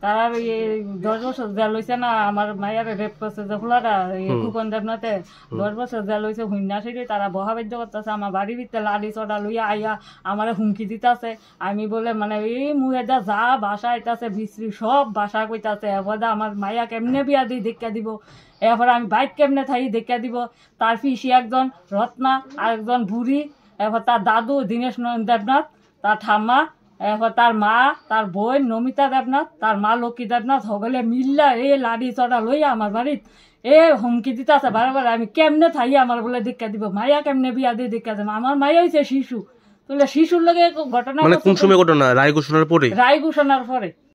তারা 10 বছর জেল হয়েছে না আমার মায়ের রেপ করছে যে ফুলাটা কুপন দেবনাতে 10 বছর জেল হয়েছে হুন্যাসিরি তারা বহাবাদ্য করতেছে আমার বাড়ির ভিতরে লাড়ি চড়া লইয়া আইয়া আমার হুমকি দিতেছে আমি বলে মানে এই মুহেদা যা বাসা আইতাছে বিশ্রী সব বাসা কইতাছে এবারে আমার মাইয়া কেমনে বিয়া দিয়ে দেখা দিব এরপরে আমি বাইক কেমনে থাই দেখা দিব তার পিসি একজন রত্না আর একজন বুড়ি এরপর তার দাদু দীনেশ দেবনাথ তার ঠাম্মা এরপর তার মা তার বোন নমিতা দেবনাথ তার মা লক্ষ্মী দেবনাথ হগলে মিল্লা এ লাড়ি চড়া লইয়া আমার বাড়িত এ হুমকি দিতে আছে বারে বারে আমি কেমনে থাই আমার বলে দেখা দিব মাইয়া কেমনে বিয়া দিয়ে দেখা দিব আমার মাইয়া হয়েছে শিশু তাহলে শিশুর লগে ঘটনা মানে কোন সময় ঘটনা রায় ঘোষণার পরে রায় ঘোষণার পরে